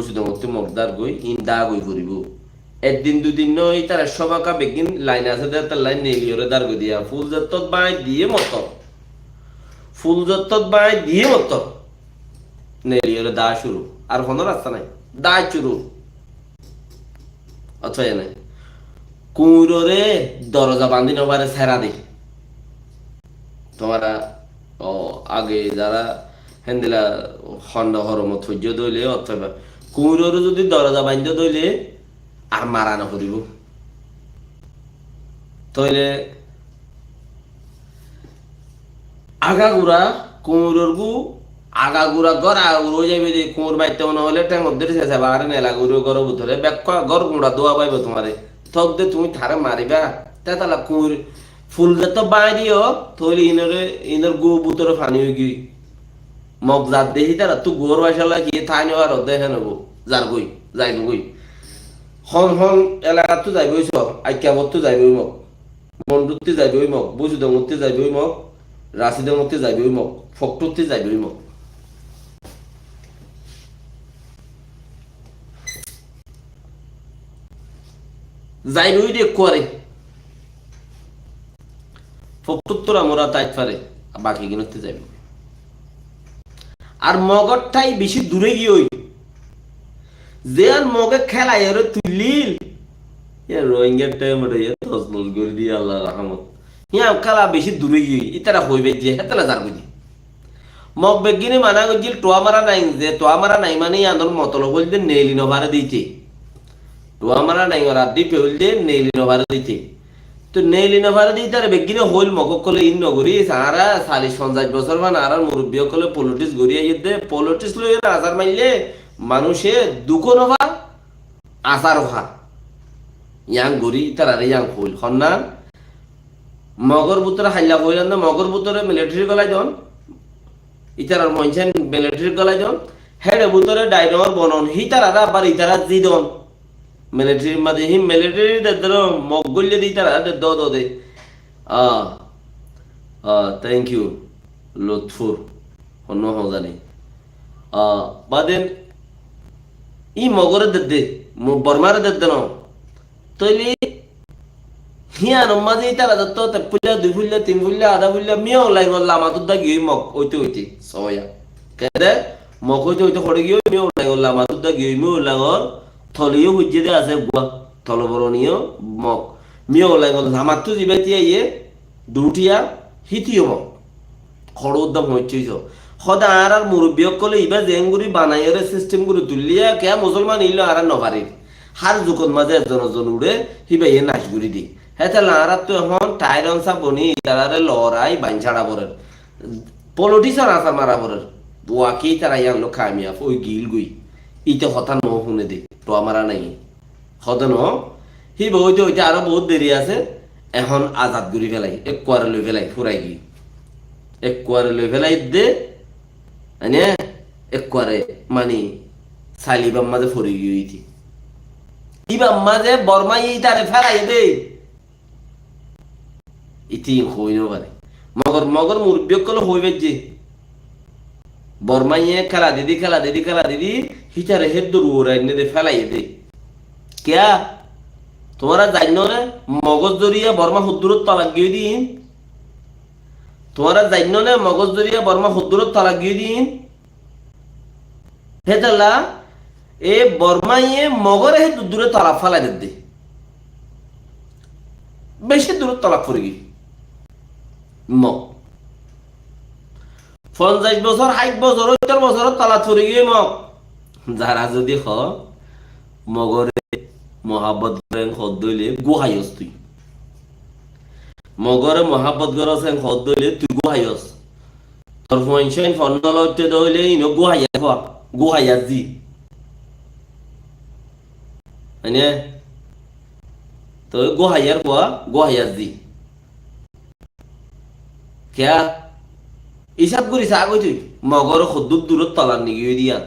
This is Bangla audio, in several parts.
বসুদমতি মগদার গই ইন দা গই করিব একদিন দুদিন নয় তারা সবাকা বেগিন লাইন আছে তার লাইন নেলিওরে দার গই দিয়া ফুল যত্তত বাই দিয়ে মত ফুল যত্তত বাই দিয়ে মত নেলিওরে দা শুরু আর কোনো রাস্তা নাই দা শুরু অথয় নাই কুঁড়োরে দরজা বান্ধি নবারে ছেড়া দি তোমারা ও আগে যারা হেন্দিলা খন্ড হরমত সহ্য দইলে অথবা কুঁড়োরে যদি দরজা বান্ধ দইলে আর মারানো করিব তইলে আগাগুড়া কুঁড়োর গু আগাগুড়া গড় আগুড়ো যাইবে যে কুঁড় বাইতে মনে হলে ট্যাঙ্গর ধরে শেষে বাহারে নেলা গুড়ো গড় বুধরে ব্যাক গড় গুঁড়া দোয়া পাইব তোমারে থক দে তুমি থারে মারিবা তেতালা কুঁড় ফুল যত বাইরিও তইলে ইনর গু বুতরে ফানি হই গি মগ জাত দেহি তারা তু গোর বাসালা কি থাই নেওয়ার দেখে নেবো যার গই যাইব গই হন হন এলাকা তো যাইবই স আইক্যাবত তো যাইবই মগ বন্ধুত্বে যাইবই মগ বসুদমতে যাইবই মগ রাশিদমতে যাইবই মগ ফকটতে যাইবই মগ যাইবই দে করে ফকটুত্তরা মোরা তাইত পারে বাকি গিনতে যাইব আর মগরটাই বেশি দূরে গিয়ে যে আর মগে খেলা এর তুলিল রোহিঙ্গার টাইম তসনল করে দিয়ে আল্লাহ রহমত ইয়া খেলা বেশি দূরে গিয়ে ইতারা হইবে যে হেতলা যার বুঝি মগ বেগিনে মানা গজিল টোয়া মারা নাই যে টোয়া মারা নাই মানে আন্দোলন মতলব বলতে নেলি নভারে দিতে টোয়া মারা নাই ওরা দ্বীপে হইলে নেলি নভারে দিতে তো নেলি নভারে দিতে আর বেগিনে হইল মগ কলে ইন নগরী সারা 40-50 বছর মান আর মুরব্বী কলে পলিটিক্স গড়িয়ে যেতে পলিটিক্স লই আজার মাইলে মানুষে দুঃখ নভা আচার ভা ইয়াং গড়ি তারা ইয়াং হইল হন্নান মগর বুতরে হাইলা হইলাম না মগর বুতরে মিলিটারি গলাই দন ইতারার মইছেন মিলিটারি গলাই দন হেডে বুতরে ডাইনর বনন হিতারা আবার ইতারা জিদন মিলিটারি মাঝে হি মিলিটারি দর মগ গল্লে দি তারা দে থ্যাংক ইউ লুৎফুর হন্ন হজানি বাদেন ই মগরে দে বর্মারে দে ন তইলি হিয়া নমাজি তারা দত্ত তে ফুল্লা 2 ফুল্লা 3 ফুল্লা আধা ফুল্লা মিও লাই গল লামা তো দা গই মগ ওইতে সয়া কেদে মগ ওইতে খড়ে গই মিও লাই গল লামা তো দা গই মিও লাগর থলিও হুজ্জে দে আছে গুয়া তলবরণীয় মগ মিও লাই গল লামা তো জিবাতি আইয়ে দুটিয়া হিতিও মগ খড় উদ্যম হইছিস খদা আর মুরব্বী কলে ইবা জেঙ্গুরি বানাইরে সিস্টেম গুলো তুলিয়া কে মুসলমান ইলো আর নভারে হার যুকন মাঝে একজন উড়ে হিবা এ নাচ গুড়ি দি হেতে লারা তো এখন টাইরন সা বনি তারারে লড়াই বাইনছাড়া বরের পলিটিশিয়ান আসা মারা বরের ওয়াকি তারা ইয়াং লো খামিয়া ওই গিল গুই ইতে কথা ন শুনে দে তো আমারা নাই হদন হিবা ওইতে আরো বহুত দেরি আছে এখন আজাদ গুড়ি ফেলাই এক কোয়ারে লই ফেলাই ফুরাই গি এক কোয়ারে লই ফেলাই দে আনে এক কোয়ারে মানে সালিবাম মাঝে ফরি গিয়েছি ইবাম মাঝে বর্মা ইতারে ফেলাই দে ইতি হইন পারে মগর মুরব্বী কল হইবে যে বর্মাইয়ে খেলা দিদি হিতারে হেদ দূর দে ফেলাই দে কেয়া তোমরা জানো রে মগজ জরিয়া বর্মা হুদ্দুরত তালাক গিয়ে দিন তোমরা জানো না মগজ জরিয়া বর্মা হুদ্দুরত তালাক গিয়ে দিন হেতালা এ বর্মাইয়ে মগরে হে দূরে তালাক ফেলাই দে বেশি দূর তালাক পড়ে গি মগ 50 বছর 60 বছর 70 বছর তালাক পড়ে গিয়ে মগ যারা যদি হ মগরে মহাব্বত করেন হদ্দইলে গুহাইস তুই মগরে মহাব্বত করছেন হদ্দইলে তুই গুহাইস তোর ফনশন ফন্নলতে দইলে ইনো গুহাইয়া জি মানে তো গুহাইয়ার কোয়া গুহাইয়া জি কেয়া ইসাব করি চা কই তুই মগর খুদ্দুর দূরত তলার নিগিয়ে দিয়া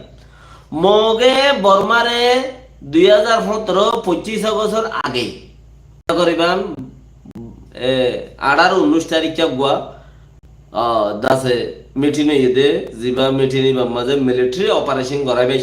মগে বর্মারে 2017-25 বছর আগে করিবান 18-19 তারিখ গুয়া দাসে মিটিং হইয়ে দে জিবা মিটিং মাঝে মিলিটারি অপারেশন করাইবে